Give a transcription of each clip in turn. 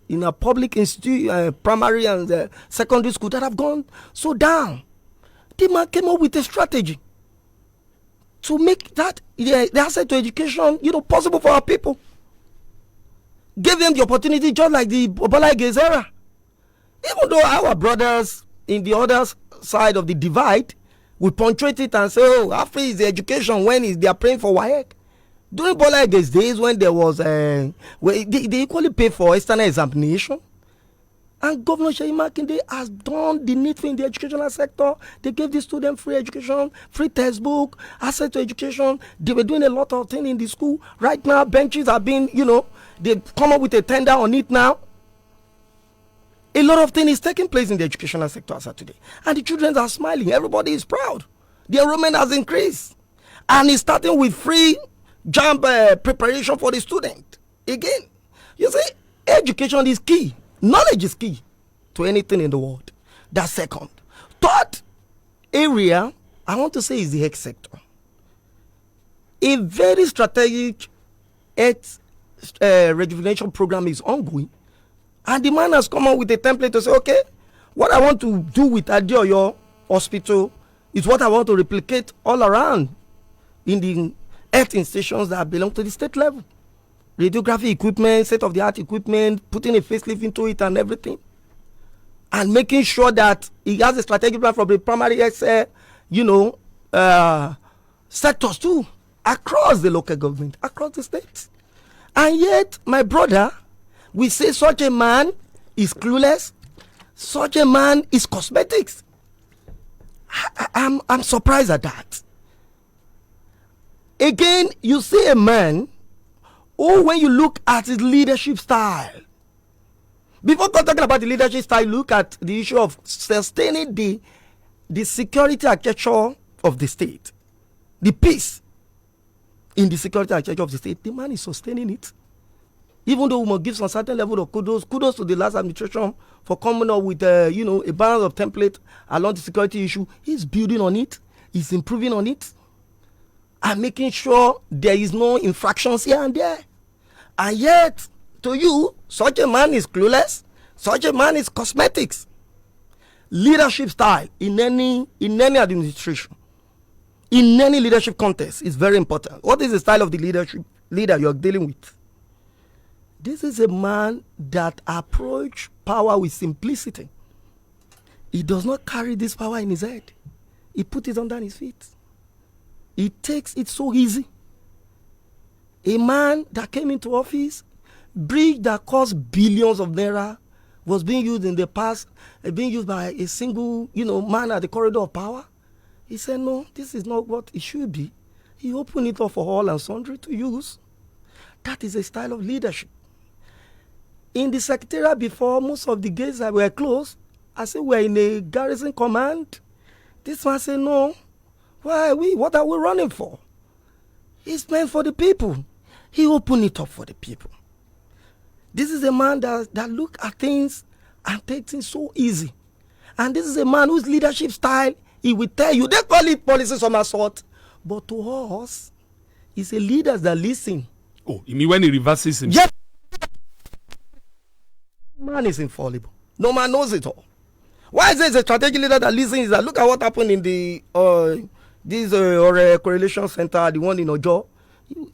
in a public institute, primary and secondary school that have gone so down. The man came up with a strategy to make that the access to education, possible for our people. Gave them the opportunity, just like the Obola Ige's era. Even though our brothers in the other side of the divide will punctuate it and say, oh, after is the education, when they are praying for WAEC. During Bola Ige's days, when there was they equally pay for external examination, and Governor Seyi Makinde has done the needful in the educational sector. They gave the students free education, free textbook, access to education. They were doing a lot of things in the school. Right now, benches are being, they've come up with a tender on it now. A lot of things is taking place in the educational sector as of today. And the children are smiling. Everybody is proud. The enrollment has increased. And it's starting with free jump preparation for the student. Again, you see, education is key. Knowledge is key to anything in the world. That's second. Third area, I want to say, is the health sector. A very strategic health rejuvenation program is ongoing. And the man has come up with a template to say, okay, what I want to do with Adeoyo Hospital is what I want to replicate all around in the health institutions that belong to the state level. Radiography equipment, state-of-the-art equipment, putting a facelift into it and everything. And making sure that he has a strategic plan from the primary health, sectors too, across the local government, across the states. And yet, my brother, we say such a man is clueless, such a man is cosmetics. I'm surprised at that. Again, you see a man who, when you look at his leadership style, before talking about the leadership style, look at the issue of sustaining the security architecture of the state, the peace in the security architecture of the state. The man is sustaining it. Even though we must give some certain level of kudos to the last administration for coming up with a balance of template along the security issue. He's building on it, he's improving on it, and making sure there is no infractions here and there. And yet, to you, such a man is clueless, such a man is cosmetics. Leadership style in any administration, in any leadership contest is very important. What is the style of the leader you're dealing with? This is a man that approaches power with simplicity. He does not carry this power in his head. He puts it under his feet. He takes it so easy. A man that came into office, bridge that cost billions of naira was being used in the past, being used by a single, man at the corridor of power. He said, no, this is not what it should be. He opened it up for all and sundry to use. That is a style of leadership. In the secretariat before, most of the gates that were closed, I said, we're in a garrison command. This man said, no. Why are we? What are we running for? It's meant for the people. He opened it up for the people. This is a man that look at things and take things so easy. And this is a man whose leadership style, he will tell you, they call it policy somersault, but to us, he's a leader that listen. Oh, you mean when he reverses him? Yes. Man is infallible. No man knows it all. Why is there a strategic leader that listens? That look at what happened in the correlation center, the one in Ojo.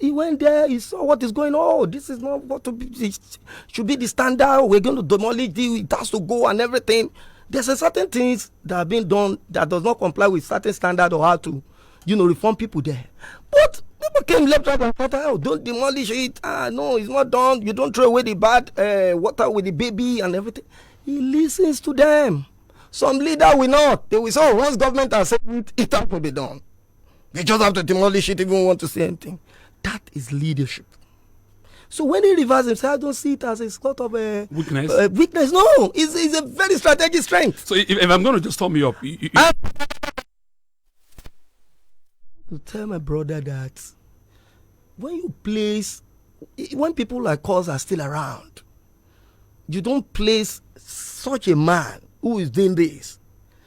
He went there, he saw what is going on. Oh, this is not what to be, it should be the standard. We're going to demolish it has to go and everything. There's a certain things that are being done that does not comply with certain standard or how to, reform people there. But people came left, right, and center. Oh, don't demolish it. No, it's not done. You don't throw away the bad water with the baby and everything. He listens to them. Some leader will not. They will say, oh, once government has said it, it has to be done. They just have to demolish it if you want to say anything. That is leadership. So when he reverses himself, I don't see it as a sort of a weakness. Weakness. No, it's a very strategic strength. So if I'm going to just turn me up, to tell my brother that when people like us are still around, you don't place such a man who is doing this,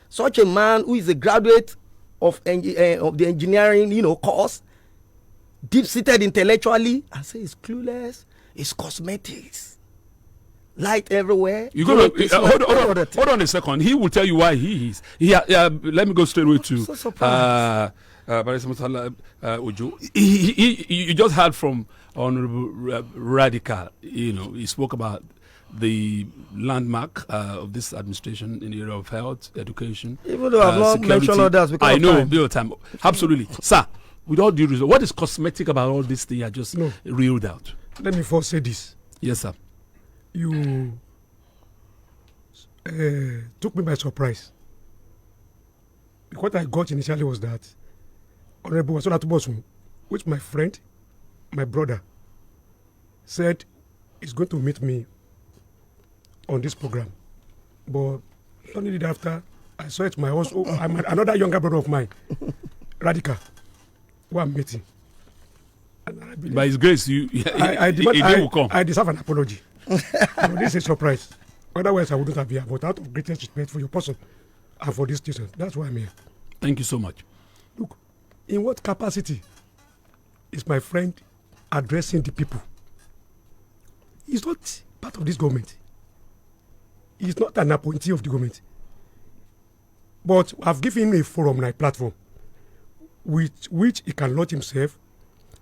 such a man who is a graduate of the engineering, course, deep-seated intellectually, and say it's clueless, it's cosmetics. light everywhere. You go hold on a second. He will tell you why he is. Let me go straight away to So surprised. Ojo. You just heard from Honorable Radical. He spoke about the landmark of this administration in the area of health, education. Even though I've not mentioned others because I of know, time. bill time. Absolutely, sir. With all due respect, what is cosmetic about all this thing I just reeled out? Let me first say this. Yes, sir. You took me by surprise. What I got initially was that Honorable Wasola Tubosun, which my friend, my brother, said is going to meet me on this program. But shortly after, I saw it my also another younger brother of mine, Radical, who I'm meeting. And by His grace, I deserve an apology. So this is a surprise. Otherwise, I wouldn't have been here. But out of greatest respect for your person and for this station, that's why I'm here. Thank you so much. Look, in what capacity is my friend addressing the people? He's not part of this government. He's not an appointee of the government. But I've given him a forum, my platform, with which he can launch himself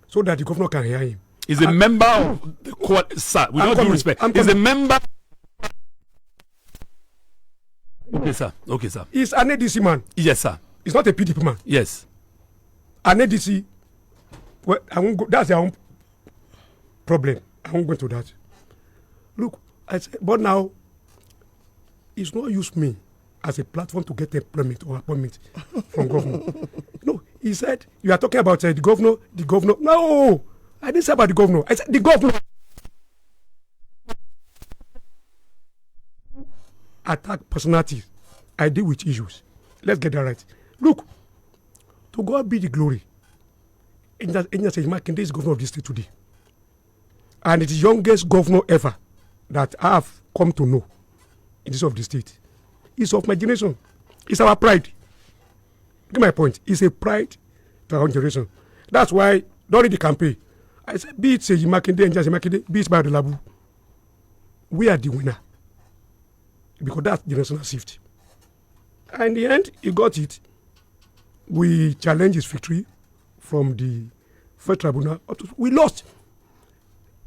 so that the governor can hear him. He's a member of the court, sir. With all due respect, he's a member. Okay, sir. Okay, sir. He's an ADC man. Yes, sir. He's not a PDP man. Yes. An ADC. Well, I won't go. That's their own problem. I won't go into that. Look, I said, but now, it's not use me as a platform to get employment or appointment from governor. No, he said, you are talking about the governor. No, I didn't say about the governor. I said the governor. Attack personalities. I deal with issues. Let's get that right. Look, to God be the glory. Enya Makinde is governor of this state today. And it's the youngest governor ever that I have come to know in this of the state. It's of my generation. It's our pride. Get my point. It's a pride to our generation. That's why during the campaign, I said, be it Seyi Makinde and Enya Makinde, be it by the Labu, we are the winner. Because that's generational shift. And in the end, he got it. We challenged his victory from the first tribunal. We lost.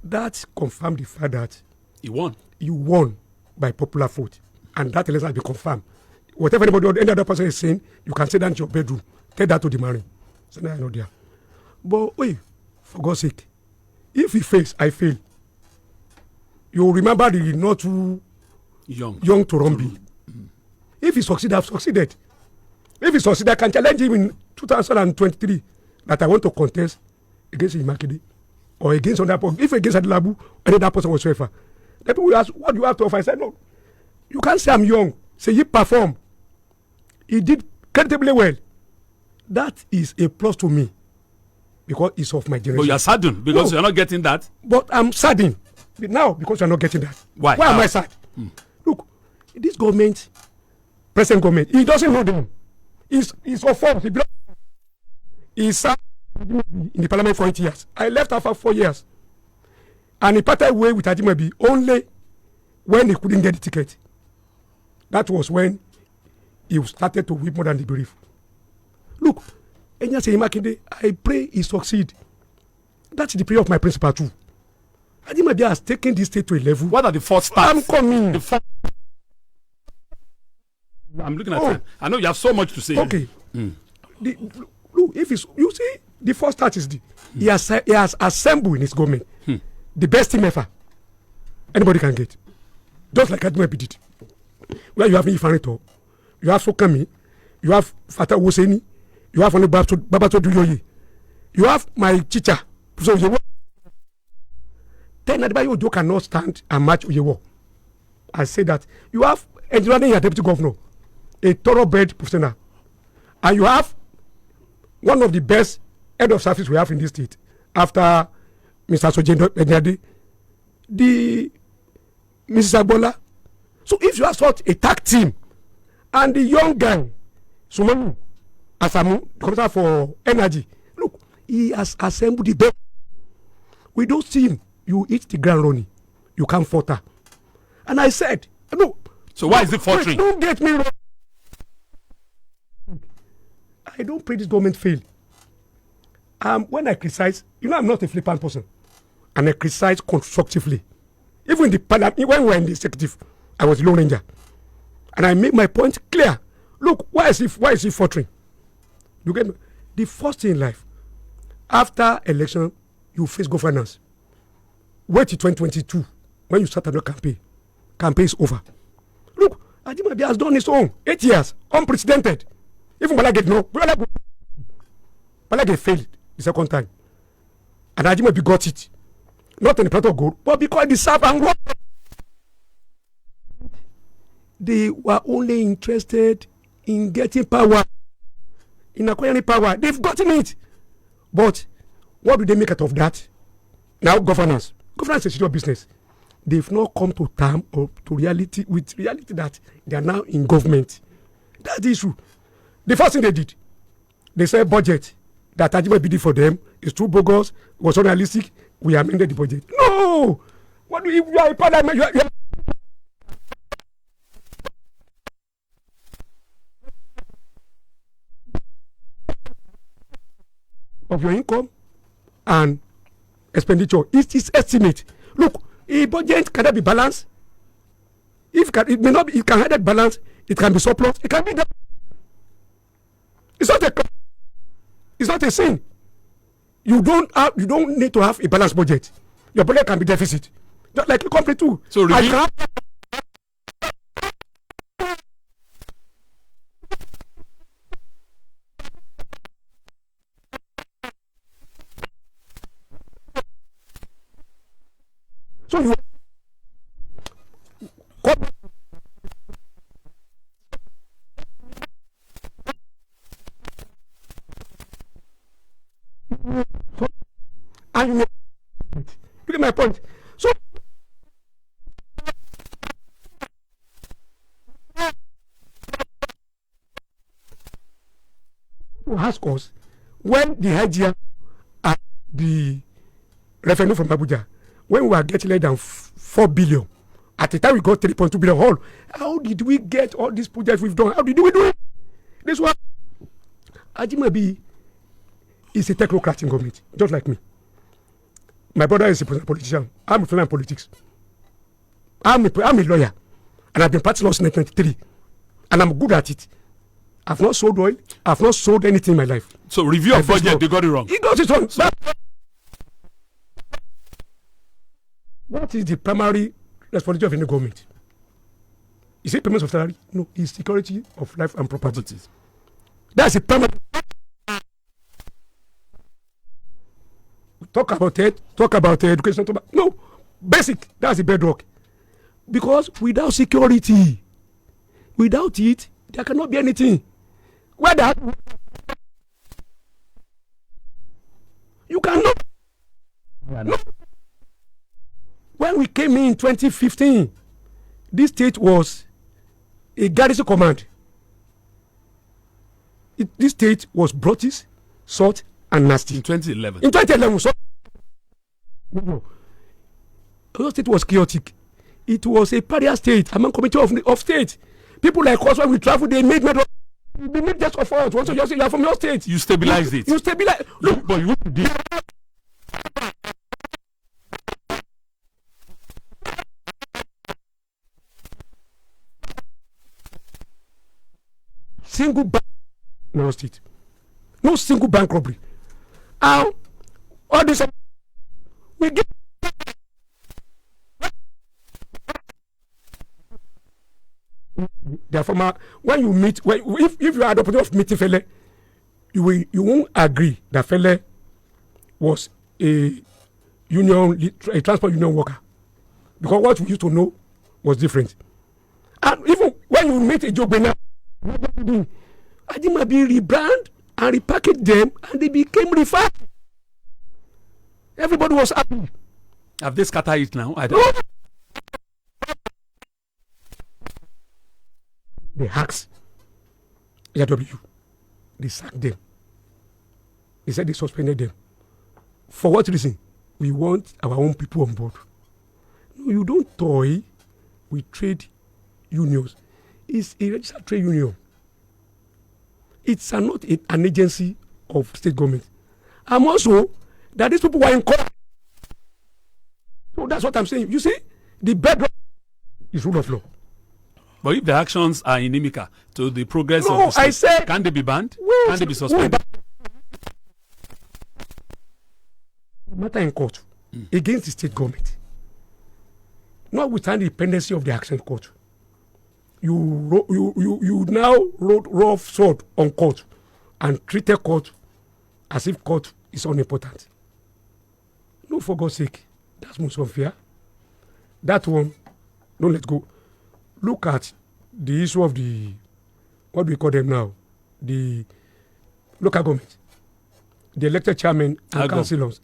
That confirmed the fact that he won. You won by popular vote. And that election has been confirmed. Whatever anybody or any other person is saying, you can say that in your bedroom. Tell that to the marine. So now I know there. But wait, for God's sake, if he fails, I fail. You remember the not too young to Rombi. If he succeeds, I've succeeded. If he succeeds, I can challenge him in 2023 that I want to contest against Imakide or against another person. If against Adilabu, any other person whatsoever. The people will ask, what do you have to offer? I said, no. You can't say I'm young. Say he performed. He did creditably well. That is a plus to me because it's of my generation. But you're saddened because you're not getting that. But I'm saddened now because you're not getting that. Why? Why am I sad? Look, this government, present government, he doesn't know them. He's of force. He's sat in the parliament for 8 years. I left after 4 years. And he parted way with Ajimabi only when he couldn't get the ticket. That was when he started to whip more than the brief. Look, Enya Makinde, I pray he succeed. That's the prayer of my principal too. Ajimabi has taken this state to a level. What are the first steps? I'm coming. I'm looking at time. I know you have so much to say. Okay. Look, if it's, you see, the first start is he has assembled in his government the best team ever anybody can get. Just like Ajimabi did. Where you have Ifanito, you have Sokami, you have Fata Woseni, you have only Babato Duyoye, you have my teacher. So then Adebayo Ojo cannot stand and match Oyewo. I say that you have engineering your deputy governor, a thoroughbred professional, and you have one of the best head of service we have in this state after Mr. Sojendo Enyade, the Mrs. Agbola. So if you have such a tag team and the young guy, Sumanu Asamu, the Commissioner for Energy, look, he has assembled the best. We don't see him. You eat the ground running, you can't falter. And I said, no. So why is it faltering? Don't get me wrong. I don't pray this government fail. When I criticize, I'm not a flippant person. And I criticize constructively. Even the parliament, when we were in the executive, I was the Lone Ranger. And I make my point clear. Look, why is he faltering? You get me? The first thing in life, after election, you face governance. Wait till 2022 when you start another campaign. Campaign is over. Look, Ajimabi has done his own 8 years, unprecedented. Even Balage failed the second time. And Ajimabi got it. Not in the plot of gold, but because they serve and work. They were only interested in getting power, in acquiring power. They've gotten it. But what do they make out of that? Now governance. Governance is your business. They've not come to terms or to reality that they are now in government. That's the issue. The first thing they did, they said budget that Ajimabi did for them is too bogus, was unrealistic. We amended the budget. No! What do you are a parliament? You are of your income and expenditure. It's estimate. Look, a budget cannot be balanced. It can either be balanced, it can be surplus, it can be that. It's not a sin. You don't need to have a balanced budget. Your budget can be deficit. Just like a company too. So you get my point. So you ask us when the idea at the referendum from Abuja, when we were getting less than 4 billion, at the time we got 3.2 billion whole. How did we get all these projects we've done? How did we do it? This one, Ajimabi is a technocrat in government, just like me. My brother is a politician. I'm a in politics. I'm a lawyer, and I've been party law since 1993, and I'm good at it. I've not sold oil. I've not sold anything in my life. So review of budget, they got it wrong. He got it wrong. What is the primary responsibility of any government? Is it payments of salary? No, it's security of life and property. That's the primary. Talk about education. No, basic. That's the bedrock. Because without security, without it, there cannot be anything. Whether you cannot. No. When we came in 2015, this state was a garrison command. This state was Brutish, salt, and nasty. In 2011. In 2011, so the state was chaotic. It was a pariah state among committee of states. People like us, when we travel, they made just of us. Once you are from your state, you stabilize it. You stabilize. Look, but you did. Single bank in our state. No single bank robbery. All this we get. Therefore, when you meet, if you are the opportunity of meeting Fele, you won't agree that Fele was a transport union worker, because what we used to know was different. And even when you meet a Jogbena, Ajimabi rebrand and repackage them, and they became refined. Everybody was happy. Have they scattered it now? I don't know. They hacks AW. They sacked them. They said they suspended them. For what reason? We want our own people on board. No, you don't toy with with trade unions is a registered trade union. It's not an agency of state government. I'm also that these people were in court. So that's what I'm saying. You see, the bedrock is rule of law. But if the actions are inimical to the progress of the state, I said, can they be banned? Wait, Can they be suspended? Matter in court against the state government. Notwithstanding the pendency of the action court, you now wrote rough sword on court and treated court as if court is unimportant. No, for God's sake, that's most unfair. That one, don't let go. Look at the issue of the, what do we call them now? The local government, the elected chairman and councillors,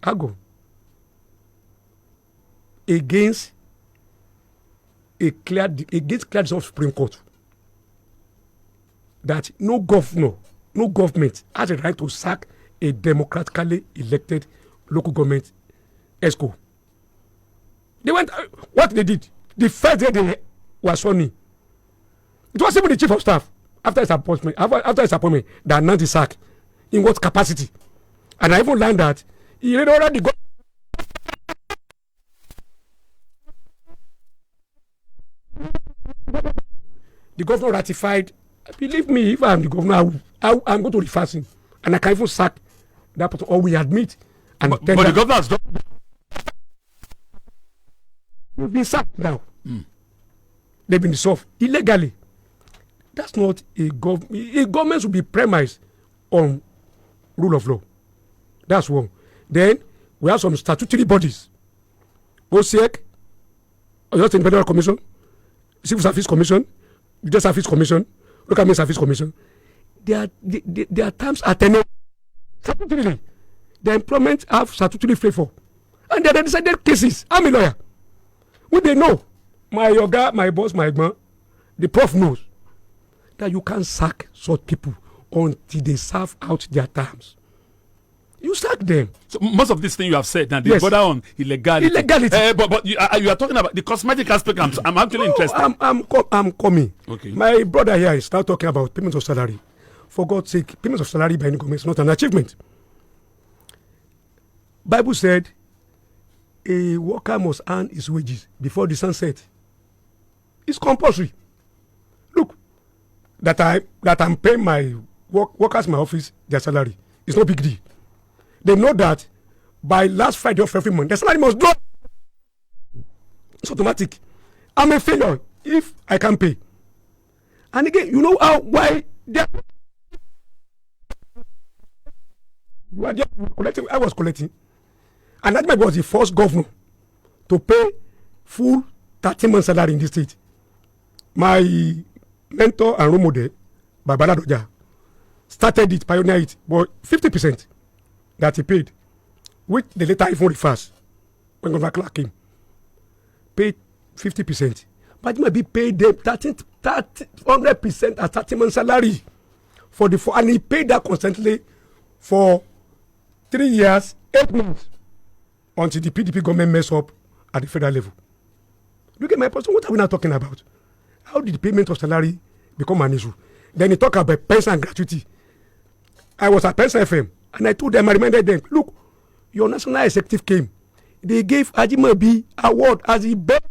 against clear decision of Supreme Court that no government has a right to sack a democratically elected local government ESCO. They went, what they did, the first day they were sworn in, it was even the chief of staff after his appointment that announced the sack. In what capacity? And I even learned that he had already got. The governor ratified. Believe me, if I'm the governor, I'm going to reverse him, and I can even sack that person, or we admit. And but the governor has done. They've been sacked now. They've been dissolved illegally. That's not a government. A government should be premised on rule of law. That's one. Then we have some statutory bodies. OSEC, Oyo State Federal Commission, Civil Service Commission, Judicial Service Commission, Local Government Service Commission. Their terms are tenured statutorily. Their employment have statutory flavor. And they are decided cases. I'm a lawyer. What they know, my yoga, my boss, my man, the prof knows that you can't sack such people until they serve out their terms. You sack them. So most of these things you have said now, they Yes. border on illegality. Illegality. But you are talking about the cosmetic aspect. I'm actually interested. I'm coming. Okay. My brother here is now talking about payment of salary. For God's sake, payment of salary by any government is not an achievement. Bible said a worker must earn his wages before the sun set. It's compulsory. Look, that I'm paying my workers in my office their salary. It's no big deal. They know that by last Friday of every month, the salary must drop. It's automatic. I'm a failure if I can't pay. And again, you know why they collecting. I was collecting. And that was the first governor to pay full 13-month salary in this state. My mentor and role model, Babala Doja, started it, pioneered it, but 50% that he paid, which the later even reversed when Governor Clark came, paid 50%. But he might be paid them 100% as 13-month salary and he paid that constantly for 3 years, 8 months. Until the PDP government mess up at the federal level. Look at my person. What are we now talking about? How did the payment of salary become an issue? Then he talk about pension and gratuity. I was at SplashFM and I told them, I reminded them, look, your national executive came. They gave Ajimabi award as the best.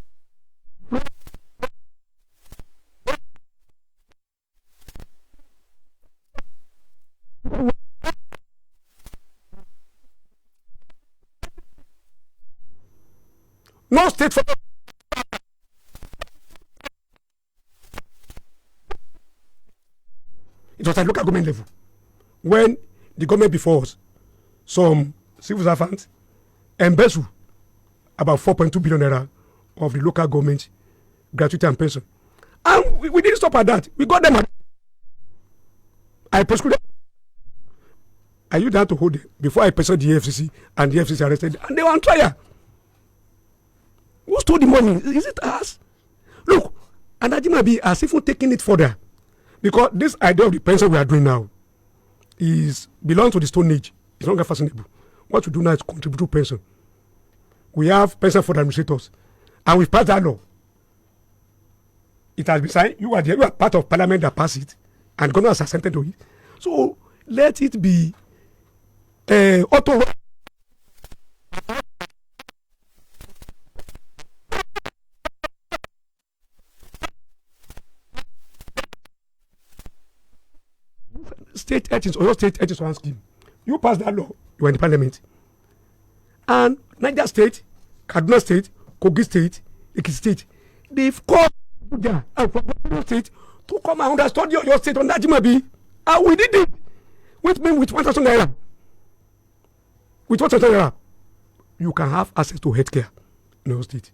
No state for it was at local government level. When the government before us, some civil servants embezzled about 4.2 billion naira of the local government gratuity and pension. And we didn't stop at that. We got them. I prosecuted. I used that to hold them before I pursued the FCC and the FCC arrested them. And they were on trial. Who stole the money? Is it us? Look, and Ajimabi has even taken it further. Because this idea of the pension we are doing now belongs to the Stone Age. It's no longer fashionable. What we do now is contribute to pension. We have pension for the administrators. And we've passed that law. It has been signed. You are part of parliament that passed it, and government has assented to it. So let it be auto. State agents or your state agents one scheme. You pass that law, you are in the parliament. And Niger State, Kaduna State, Kogi State, Ekiti State, they've called Abuja and from Kaduna State to come and understand your state on that Jimabi. And we did it. With 1,000 naira. With 1,000 naira, you can have access to healthcare in your state.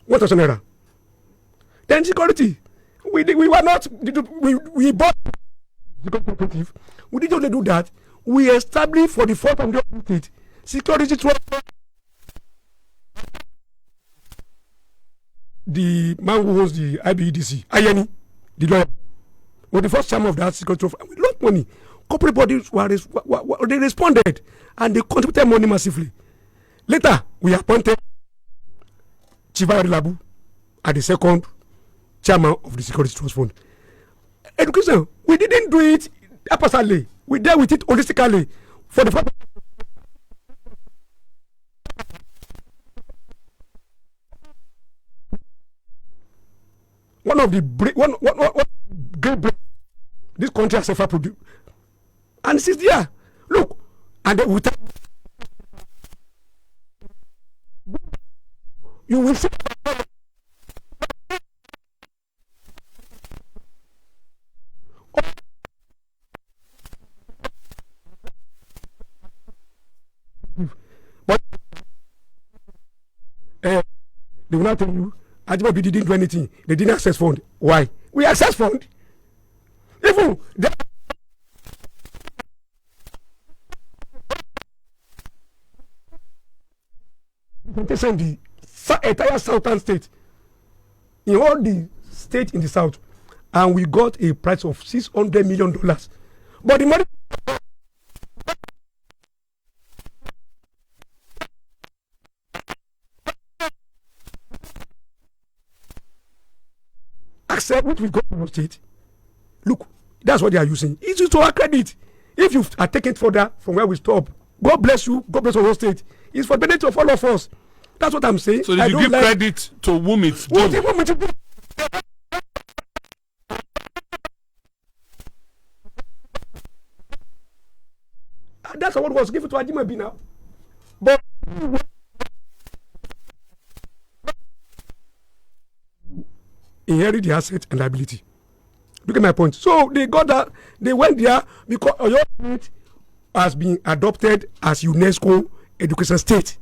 1,000 naira. Then security. We were not, we bought the we didn't only do that. We established for the fourth of the state security trust. The man who owns the IBEDC, Ayeni, the lawyer, was the first chairman of that security trust. We lost money. Corporate bodies they responded and they contributed money massively. Later, we appointed Chivari Labu as the second chairman of the security trust fund. Education, we didn't do it personally. We dealt with it holistically for the first. One of the great break this country has ever produced, and since there, look, and then you will see. But they will not tell you Ajimabi didn't do anything. They didn't access fund. Why? We access fund. Even the entire southern state, in all the states in the south, and we got a price of $600 million. But the money. Accept which we got from the state. Look, that's what they are using. It's to our credit. If you are taken further from where we stop, God bless you, God bless our state. It's for the benefit of all of us. That's what I'm saying. So did you give credit to whom it's due? That's what was given to Ajimabi now. But inherit the asset and liability. Look at my point. So they got that. They went there because your state has been adopted as UNESCO education state,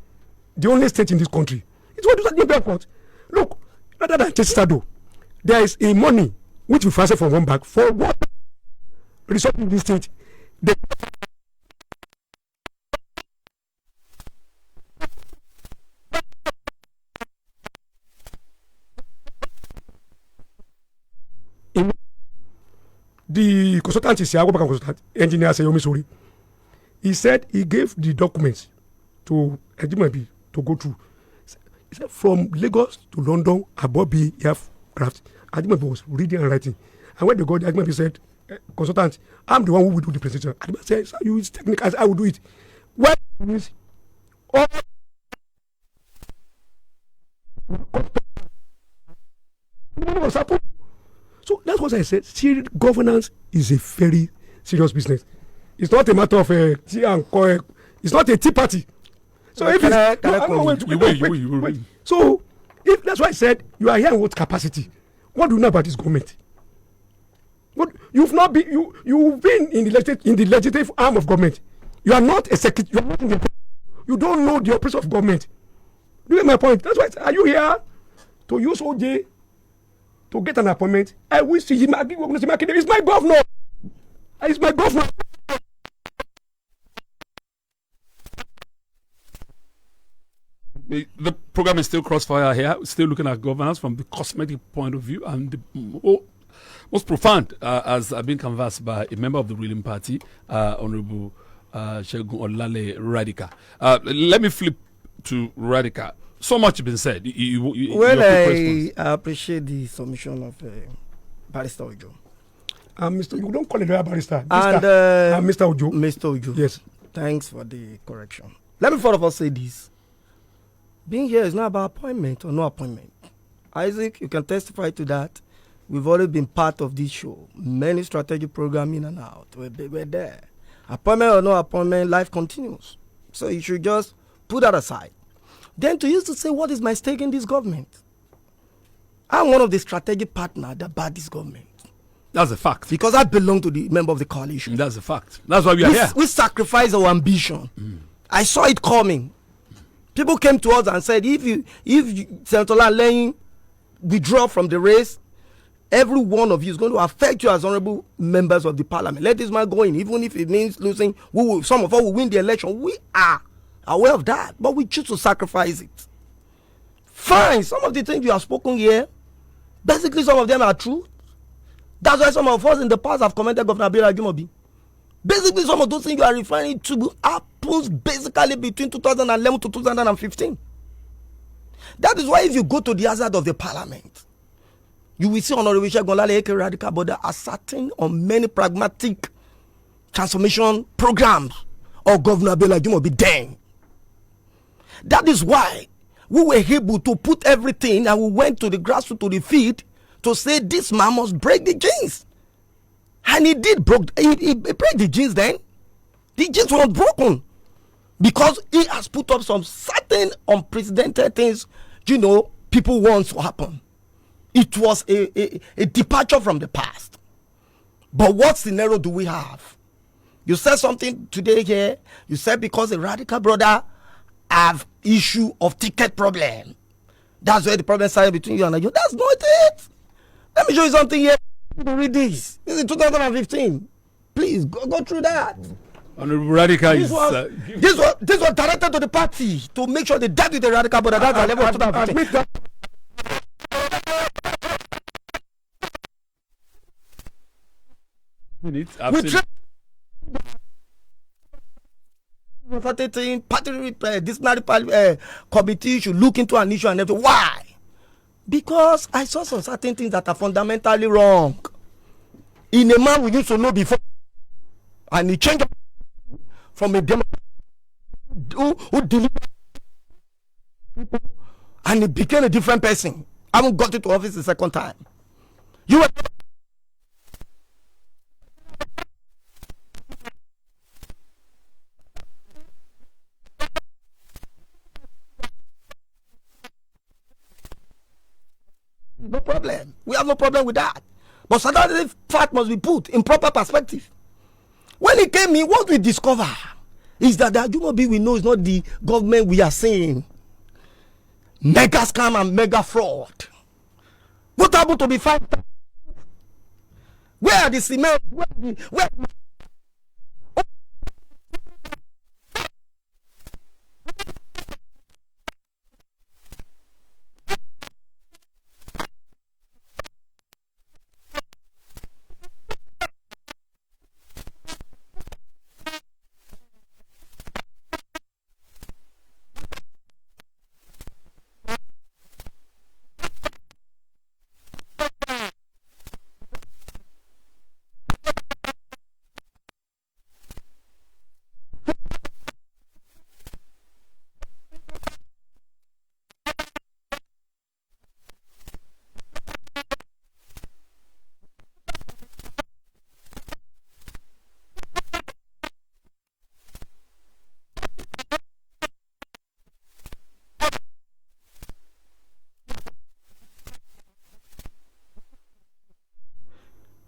the only state in this country. It's what does that effort. Look, rather than Chester, there is a money which we transfer from one bag for what result in this state. The consultant is here, consultant, engineer Sayomi Sori. He said he gave the documents to Ajimabi to go through. He said from Lagos to London, Abobi aircraft, Ajimabi was reading and writing. And when they got there, Ajimabi said, consultant, I'm the one who will do the presentation. Ajimabi said, sir, you use technique, I will do it. What means all was happened. So that's what I said. Serious governance is a very serious business. It's not a matter of tea and coin. It's not a tea party. So if wait. So if that's why I said you are here in what capacity? What do you know about this government? What you've not been you've been in the legislative arm of government. You are not a secretary. You are not in the. You don't know the operation of government. Do you get my point? That's why are you here to use OJ to get an appointment? I wish he's my governor. He's my governor. The program is still Crossfire here, still looking at governance from the cosmetic point of view, and the most profound has been canvassed by a member of the ruling party, Honorable Shegun Olale Radika. Let me flip to Radika. So much has been said. Well, your quick response. I appreciate the submission of Barrister Ojo. Mr. You don't call it a barrister. And Mr. Ojo. Mr. Ojo. Yes. Thanks for the correction. Let me first of all say this. Being here is not about appointment or no appointment. Isaac, you can testify to that. We've already been part of this show. Many strategic program in and out. We're there. Appointment or no appointment, life continues. So you should just put that aside. Then to use to say, what is my stake in this government? I'm one of the strategic partners that back this government. That's a fact. Because I belong to the member of the coalition. That's a fact. That's why we are here. We sacrifice our ambition. I saw it coming. People came to us and said, if Senator Lane withdraw from the race, every one of you is going to affect you as honorable members of the parliament. Let this man go in, even if it means losing. Some of us will win the election. We are aware of that, but we choose to sacrifice it. Fine, some of the things you have spoken here, basically some of them are true. That's why some of us in the past have commented Governor Abiola Ajumobi. Basically, some of those things you are referring to happens basically between 2011 to 2015. That is why if you go to the hazard of the parliament, you will see Honorable Segun Eke Radical Border asserting on many pragmatic transformation programs of Governor Abiola Ajumobi then. That is why we were able to put everything and we went to the grassroots, to the field, to say this man must break the genes. And he did break the genes then. The genes were broken. Because he has put up some certain unprecedented things, people want to happen. It was a departure from the past. But what scenario do we have? You said something today here. You said because a radical brother have issue of ticket problem. That's where the problem started between you and I. That's not it. Let me show you something here. Read this. This is 2015. Please go through that. Honorable Radical this was directed to the party to make sure they dealt with the radical, but that's the level of 2015. Disciplinary committee should look into an issue and everything. Why? Because I saw some certain things that are fundamentally wrong in a man we used to know before, and he changed from a democrat who delivered people, and he became a different person. I haven't got into office the second time. You were no problem. We have no problem with that. But certainly fact must be put in proper perspective. When he came in, what we discover is that the Ajumobi we know is not the government we are seeing. Mega scam and mega fraud. What happened to be 5,000? Where are the cement? Where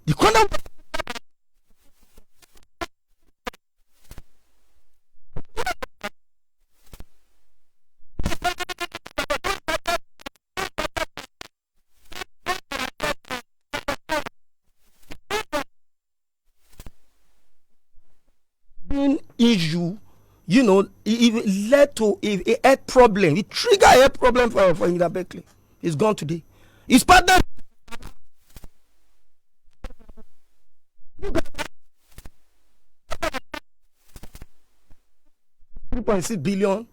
the corner issue, it led to a health problem. It triggered a health problem for Ida Beckley. He's gone today. His partner. 3.6 billion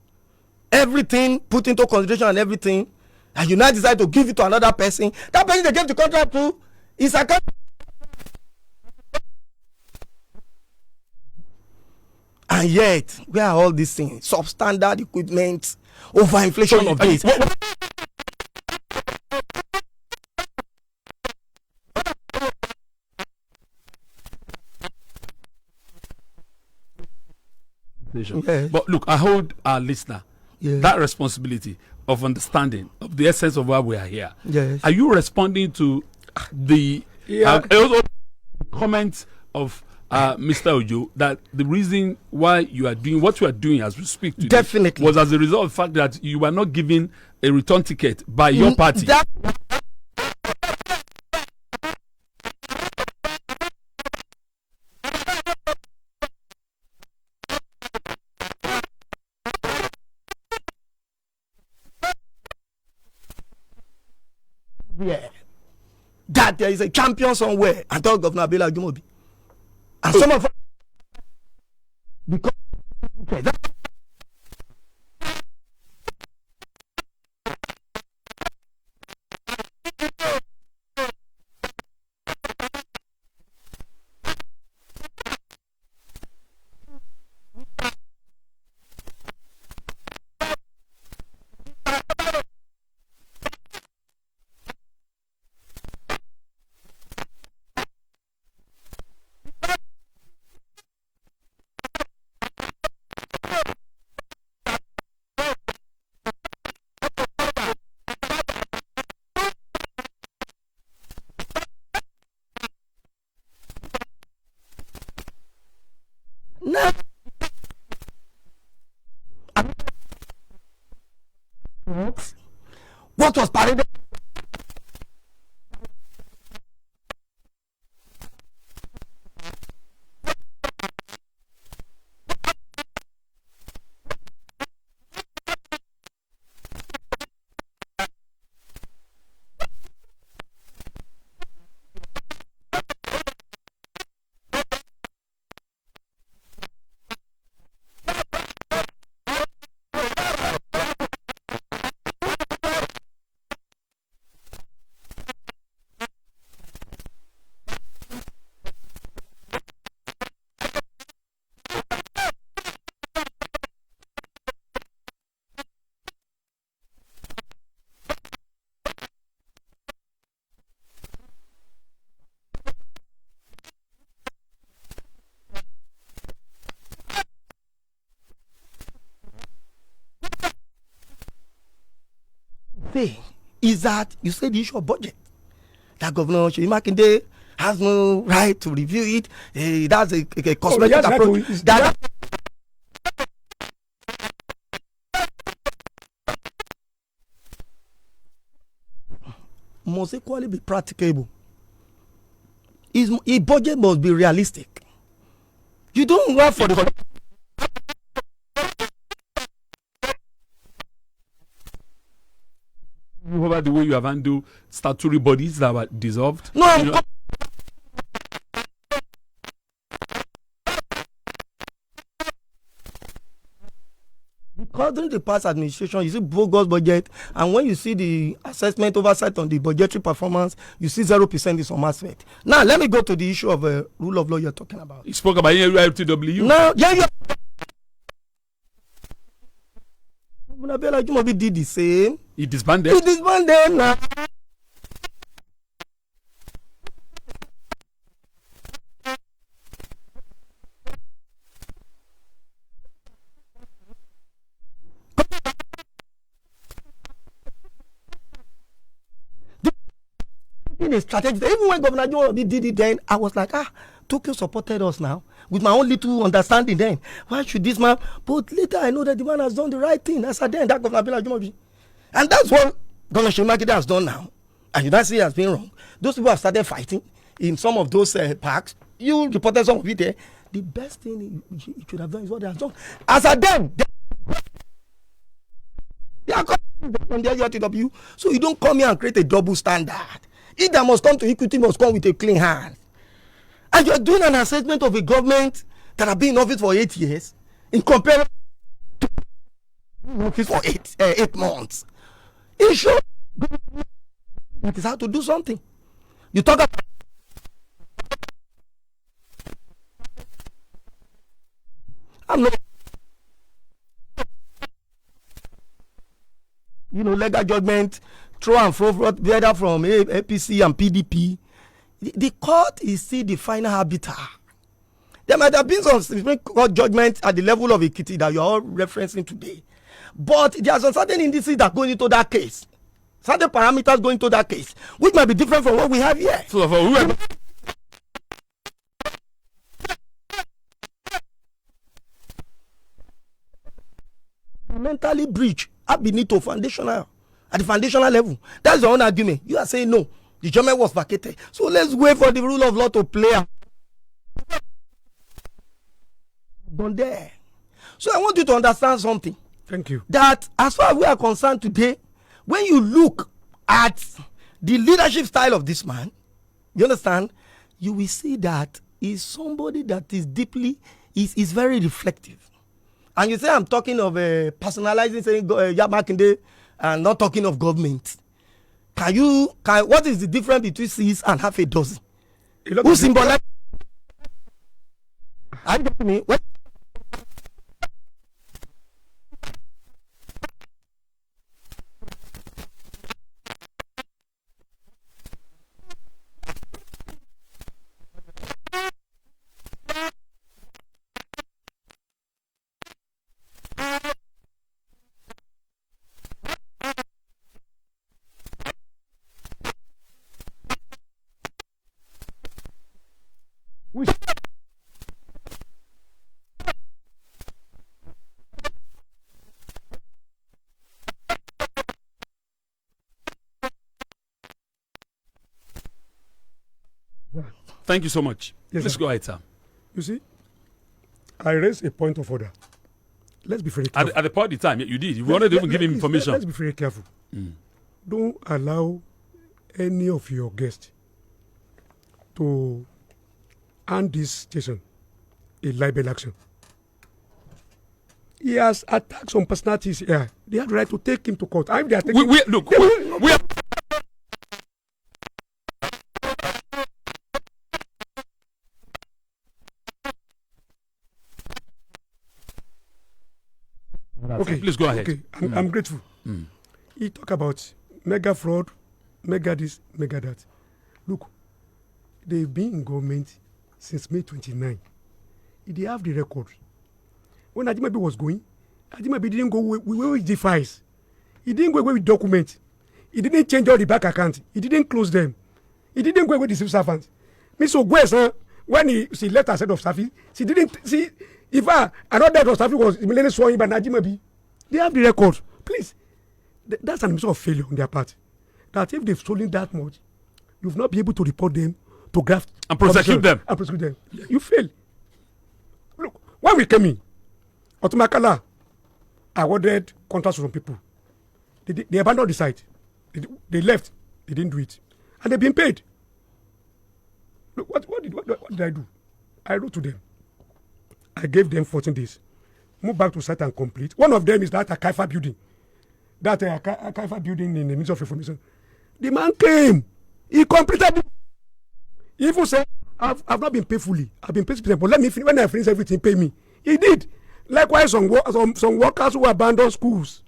everything put into consideration and everything, and you now decide to give it to another person, that person they gave the contract to is a and yet where are all these things, substandard equipment, over inflation of this. Yes. But look, I hold our listener that responsibility of understanding of the essence of why we are here. Yes. Are you responding to the comments of Mr. Ojo that the reason why you are doing what you are doing as we speak today definitely was as a result of the fact that you were not given a return ticket by your party? That there is a champion somewhere and tell Governor Abiola Ajumobi. And some of us, because what was paraded. Is that you say the issue of budget that Governor Seyi Makinde has no right to review it. That's a cosmetic approach. Must equally be practicable. A budget must be realistic. You don't run for the over the way you have handled statutory bodies that were dissolved. No, you know, because during the past administration, you see bogus budget, and when you see the assessment oversight on the budgetary performance, you see 0% in some aspect. Now, let me go to the issue of rule of law you're talking about. You spoke about LTW. No, Abiola Ajumobi did the same. He disbanded. He disbanded now. Strategy. Even when Governor Ajumobi did it then, I was like, Tokyo supported us now. With my own little understanding then. Why should this man? But later I know that the man has done the right thing. As I then, that Governor Abiola Ajumobi. And that's what Governor Seyi Makinde has done now. And you don't see it has been wrong. Those people have started fighting in some of those parks. You reported some of it there. The best thing he should have done is what they have done. As I then, they are on the LTW. So you don't come here and create a double standard. If that must come to equity, must come with a clean hand. And you're doing an assessment of a government that have been in office for 8 years in comparison to office for 8 months. It shows that is how to do something. You talk about I'm not, legal judgment, throw and fro, whether from APC and PDP. The court is still the final arbiter. There might have been some Supreme Court judgment at the level of Ekiti that you're all referencing today. But there are some certain indices that go into that case. Certain parameters go into that case, which might be different from what we have here. So for whoever mentally breach ab initio foundational at the foundational level. That's your own argument. You are saying no, the judgment was vacated. So let's wait for the rule of law to play out. Done there. So I want you to understand something. Thank you. That as far as we are concerned today, when you look at the leadership style of this man, you understand, you will see that he's somebody that is deeply, is very reflective. And you say I'm talking of personalizing, saying Yamakinde, and not talking of government. What is the difference between 6 and half a dozen? Who symbolize? Are you getting me? What? Thank you so much. Yes, Let's sir. go ahead, sir. You see, I raise a point of order. Let's be very careful. At the point in time, you did. You wanted to even give him information. Let's be very careful. Don't allow any of your guests to hand this station a libel action. He has attacked some personalities here. They have the right to take him to court. If they are taking, we are. Okay, please go ahead. Okay, I'm grateful. He talk about mega fraud, mega this, mega that. Look, they've been in government since May 29. They have the record. When Ajimabi was going, Ajimabi didn't go with the files. He didn't go away with documents. He didn't change all the bank accounts. He didn't close them. He didn't go away with the civil servants. Mr. Gwes, when she left as head of staff, she didn't see if another head of staff was immediately sworn in by Ajimabi. They have the record. Please. That's an issue of failure on their part. That if they've stolen that much, you've not been able to report them, to graft and prosecute them. And prosecute them. You fail. Look, when we came in, Otumakala awarded contracts from people. They abandoned the site. They left. They didn't do it. And they've been paid. Look, what did I do? I wrote to them. I gave them 14 days. Move back to site and complete. One of them is that Akaifa building. That Akaifa building in the Ministry of Information. The man came. He completed it. He even said, I've not been paid fully. I've been paid 60%, but let me finish. When I finish everything, pay me. He did. Likewise, some workers who abandoned schools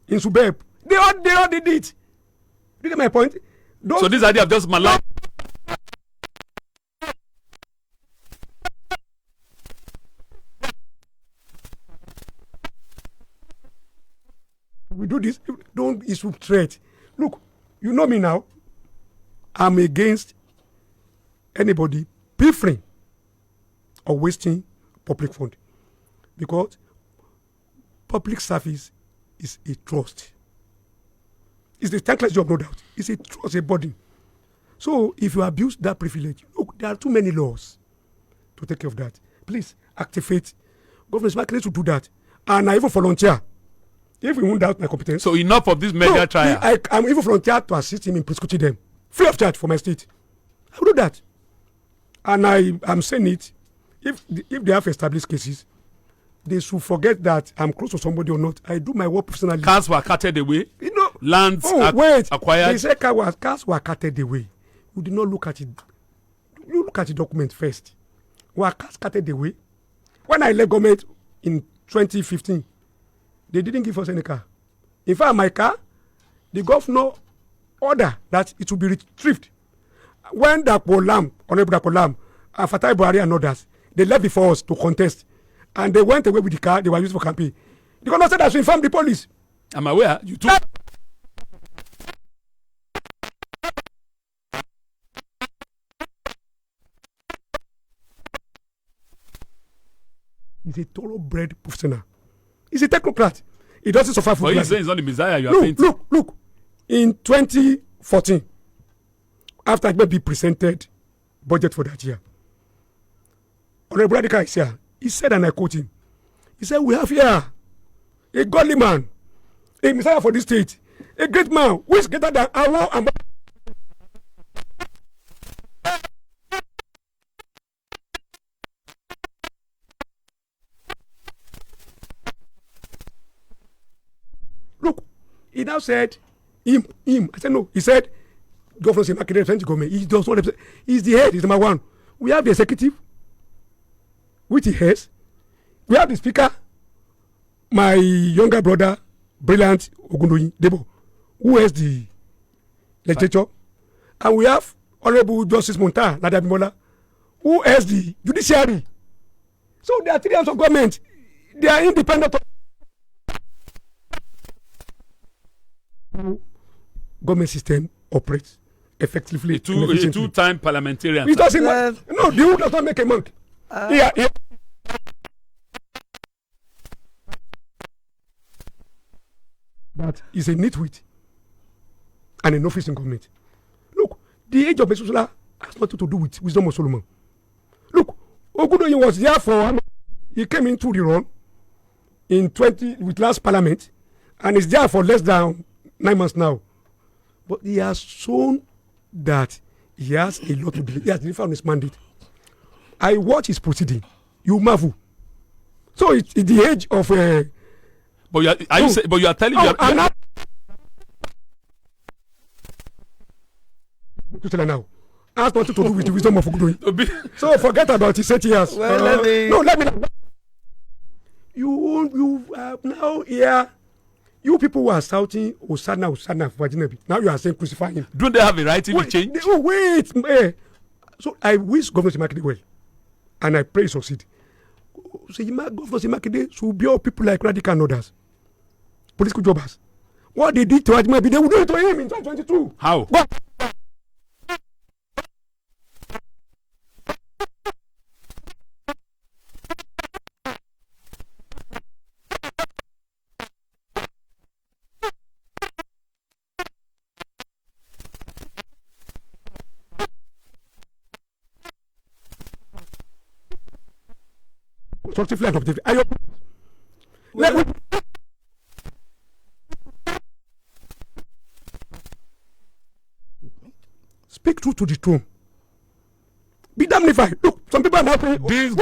in Subeb, they all did it. You get my point? So this idea of just malign. We do this, don't issue threat. Look, you know me now. I'm against anybody pilfering or wasting public fund, because public service is a trust. It's a thankless job, no doubt. It's a trust, a burden. So if you abuse that privilege, look, there are too many laws to take care of that. Please activate government's market to do that, and I even volunteer. If we won't doubt my competence. So enough of this mega trial. I'm even volunteer to assist him in prosecuting them, free of charge for my state. I will do that, and I'm saying it. If they have established cases, they should forget that I'm close to somebody or not. I do my work professionally. Cars were carted away. You know, Lands acquired. They said cars were carted away. We did not look at it. You look at the document first. Were cars carted away? When I left government in 2015, they didn't give us any car. In fact, my car, the governor order that it will be retrieved. When Honorable Dapo Lam, and Fatai Buhari and others, they left before us to contest. And they went away with the car they were using for campaign. The governor said I should inform the police. I'm aware. You took. He's a thoroughbred professional. He's a technocrat. He doesn't suffer from. Well, he's saying he's not the Messiah. You are painting. Look. In 2014, after Agbebi presented budget for that year, Honorable Radika is here. He said, and I quote him, he said, we have here a godly man, a Messiah for this state, a great man who is greater than Allah and look, he now said, him. I said, no. He said, Governor Semakide represents the government. He does not represent. He's the head. He's number one. We have the executive, which he has. We have the speaker, my younger brother, brilliant Ogundoyin Debo, who has the legislature. And we have Honorable Justice Monta Nadabimola, who has the judiciary. So there are 3 arms of government. They are independent. Government system operates effectively. A two-time parliamentarian. It doesn't matter. No, the who does not make a monk. That is a nitwit and an office in government. Look, the age of Methuselah has nothing to do with wisdom of Solomon. Look, Ogundoyin was there for, he came into the run in 20 with last parliament and is there for less than 9 months now. But he has shown that he has a lot to do. He has delivered on his mandate. I watch his proceeding. You marvel. So it's the age of. But you are telling me. Now, has nothing to do with the wisdom of Ogundoyin. So forget about his 8 years. Well, let me. You now here. You people who are shouting Hosanna, Hosanna for Ajinabi. Now you are saying crucify him. Don't they have a right to change? Wait. So I wish Governor Semakide well, and I pray he succeed. So Governor Semakide should be all people like Radical and others, political jobbers. What they did to Ajinabi, they will do it to him in 2022. How? What? Constructive and objective. Speak truth to the throne. Be damnified. Look, some people are now saying this.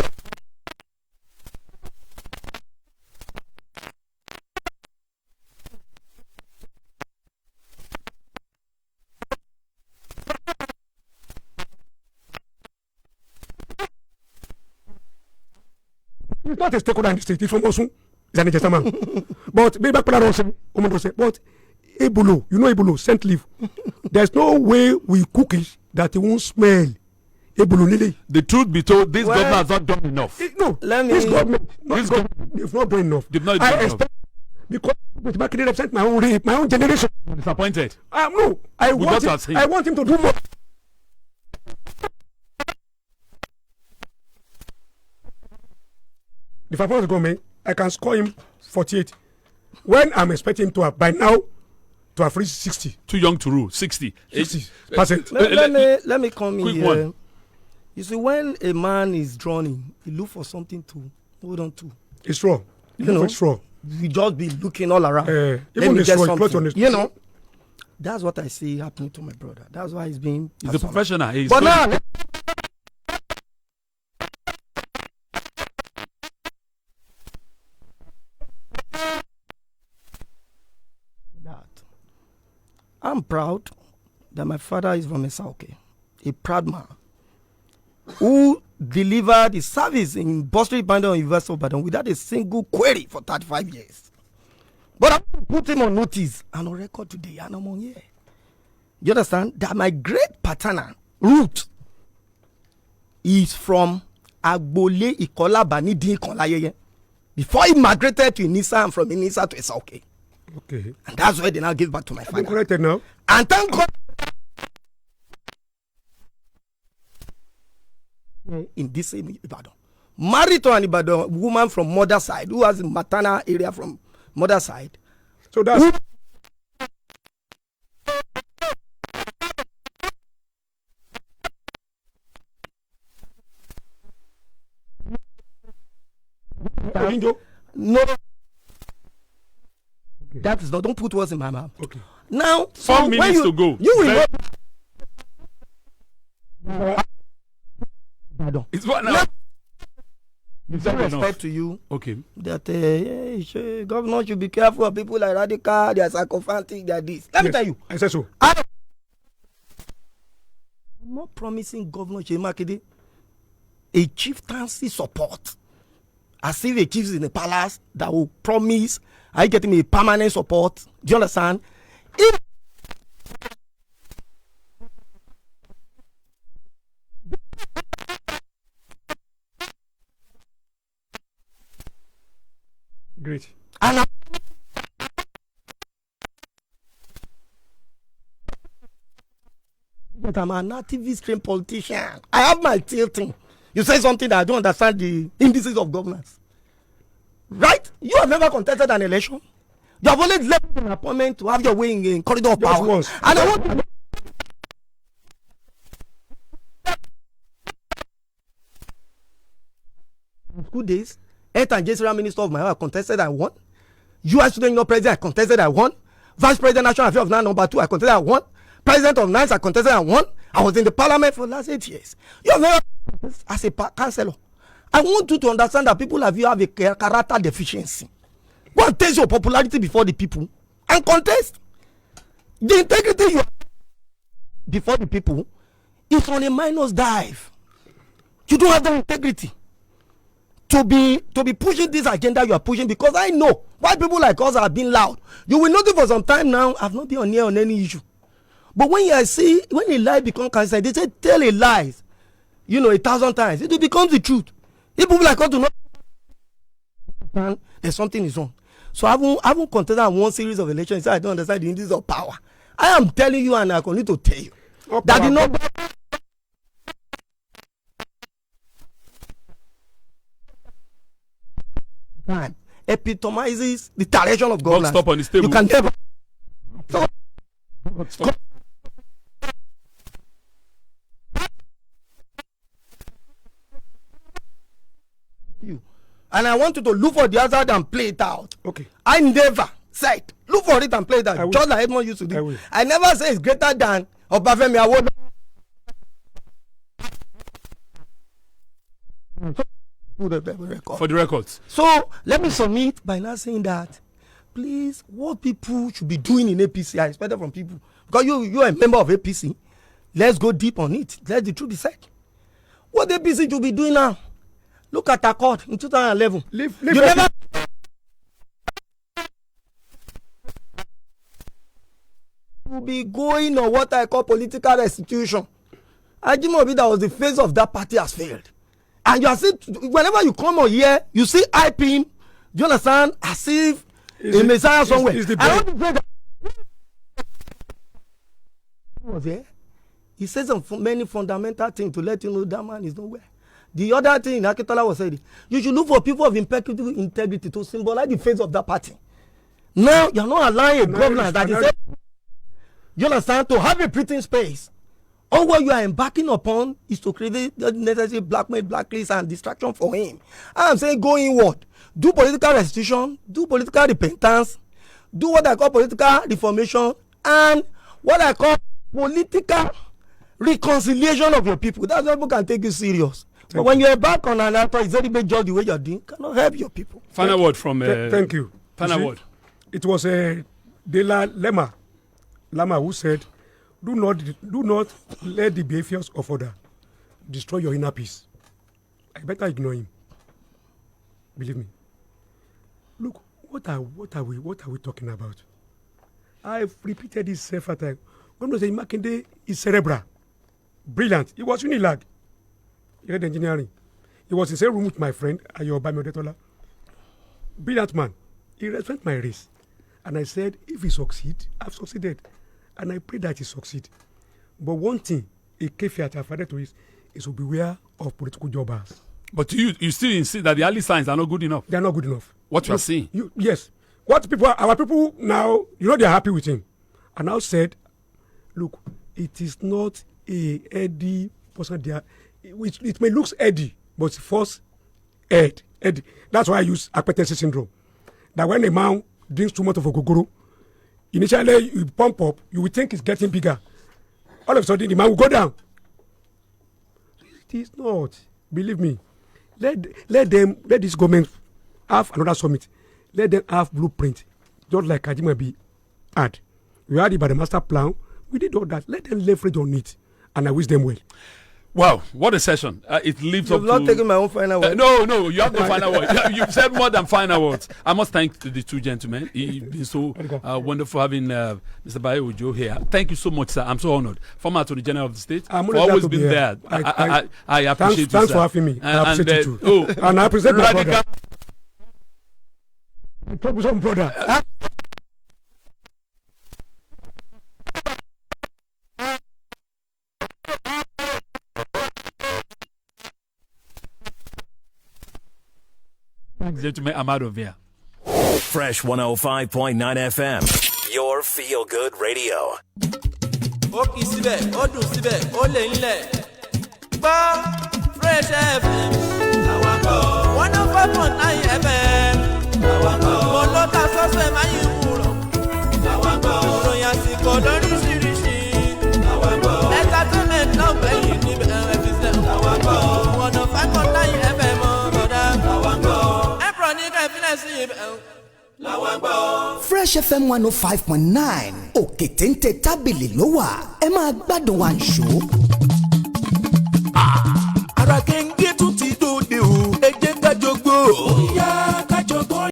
He's not a stakeholder in the state. He's from Osun. He's an gentleman. But maybe but Ebolo, you know Ebolo, scent leaf. There's no way we cook it that it won't smell. Ebolo Lily. The truth be told, this government has not done enough. This government, they've not done enough. They've not done enough. Expect, because Makinde represent my own generation. I'm disappointed. No, I want him to do more. If I want to go, man, I can score him 48. When I'm expecting him to have, by now, to have reached 60. Too young to rule. 60%. Let me come in here. One. You see, when a man is drowning, he look for something to hold on to. It's true. It's true. You just be looking all around. Even the something. You know, that's what I see happening to my brother. That's why he's being. He's a professional. But now. am proud that my father is from Esauke, a proud man who delivered his service in Boston Ibadan University of Ibadan without a single query for 35 years. But I put him on notice and on record today, and I'm on here. You understand that my great paternal root is from Agbole Ikolabani Dinkolayeye. Before he migrated to Inisa and from Inisa to Esauke. Okay. And that's why they now give back to my father. Corrected now. And thank God. In this same Ibadan. Married to an Ibadan woman from mother side who has a maternal area from mother side. So that's. No. Okay. That is not. Don't put words in my mouth. Okay. Now, 4 minutes to go. You will not. It's what now? With respect to you, okay, that governor should be careful of people like Radical, they are sycophantic, they are this. Let me tell you. I said so. I'm not promising Governor Shemakide a chieftaincy support. As if a chief is in a palace that will promise, are you getting me, a permanent support? Do you understand? If great. And I'm an activist trained politician. I have my tilting. You say something that I don't understand the indices of governance. Right? You have never contested an election. You have always left an appointment to have your way in corridor of power. Once. And I want to. School days, Health and General Minister of my house contested, I won. US Student Union President, I contested, I won. Vice President National Affairs of number 2, I contested, I won. President of NICE, I contested, I won. I was in the parliament for the last 8 years. You have never, as a councillor, I want you to understand that people like you have a character deficiency. Go and test your popularity before the people and contest. The integrity you have before the people is on a minus dive. You don't have the integrity to be pushing this agenda you are pushing, because I know why people like us are being loud. You will notice for some time now I've not been on here on any issue. But when you see, when a lie becomes cancer, they say tell a lie, 1,000 times, it will become the truth. If people like us do not, there's something is wrong. So I haven't contested one series of elections. So I don't understand the indices of power. I am telling you, and I continue to tell you that the number time epitomizes the direction of governance. Stop on this table. You can never. Stop. You. And I want you to look for the hazard and play it out. Okay. I never said look for it and play it out. Just like Edmond used to do. I never say it's greater than Obafemi Awolowo. For the records. So let me submit by now saying that, please, what people should be doing in APC, I expect it from people, because you are a member of APC. Let's go deep on it. Let the truth be said. What APC should be doing now? Look at Accord in 2011. Leave you never. To be going on what I call political restitution. Ajimobi, that was the face of that party, has failed. And you are saying, whenever you come on here, you see hype him. Do you understand? As if a messiah somewhere. I want to say that he was there. He said some many fundamental things to let you know that man is nowhere. The other thing Akitola was saying, you should look for people of impeccable integrity to symbolize the face of that party. Now you are not allowing a governor that is, you understand, to have a breathing space. All what you are embarking upon is to create the necessary blackmail, blacklist, and distraction for him. I am saying go inward, do political restitution, do political repentance, do what I call political reformation, and what I call political reconciliation of your people. That's why people can take you serious. But when you embark on an altar, it's very big job the way you're doing, cannot help your people. Final word from. Thank you. Final word. It was De La Lema Lama, who said, do not let the behaviors of others destroy your inner peace. I better ignore him. Believe me. Look, what are we talking about? I've repeated this several times. Governor saying Makinde is cerebral. Brilliant. He was Unilag. He read engineering. He was in the same room with my friend, Ayobami Odetola. Brilliant man. He respected my race. And I said, if he succeed, I've succeeded. And I pray that he succeed. But one thing, a caveat I've added to is to beware of political jobbers. But you still insist that the early signs are not good enough? They are not good enough. What you are saying? Yes. Our people now, they're happy with him. And now said, look, it is not a Eddie person there. It may look Eddie, but it's first Eddie. That's why I use hypertension syndrome. That when a man drinks too much of a gogoro, initially you pump up, you will think it's getting bigger. All of a sudden, the man will go down. It is not. Believe me. Let this government have another summit. Let them have blueprint, just like Ajimabi had. We had it by the master plan. We did all that. Let them leverage on it, and I wish them well. Wow, what a session. It lives up to... You've not taken my own final word. No, you have no final word. You've said more than final words. I must thank the two gentlemen. It's been so wonderful having Mr. Bayo Ojo here. Thank you so much, sir. I'm so honored. Former Attorney General of the State. I'm always been there. I appreciate you, thanks for having me. I appreciate you too. And I appreciate my brother. Brother. Gentlemen, I'm out of here. Fresh 105.9 FM, your feel good radio. Ó kì í síbẹ̀, ó dùn síbẹ̀, ó lè ń lẹ̀. Gbọ́ Fresh FM. Àwọn akọ́ 105.9 FM. Àwọn akọ́ mo ló ta sọ́sẹ̀ máa yí wúrọ̀. Àwọn akọ́ ìròyìn àsìkò lóríṣiríṣi. Àwọn akọ́ entertainment náà gbẹ̀yìn níbẹ̀ ẹ̀fí sẹ́. Àwọn akọ́ 105.9 FM ọ̀dà. Àwọn akọ́ ẹ̀pọ̀ ní kẹ́fílẹ̀ sí ibẹ̀. Fresh FM 105.9 òkè téńté tábìlì ló wà ẹ máa gbádùn wa ń ṣó.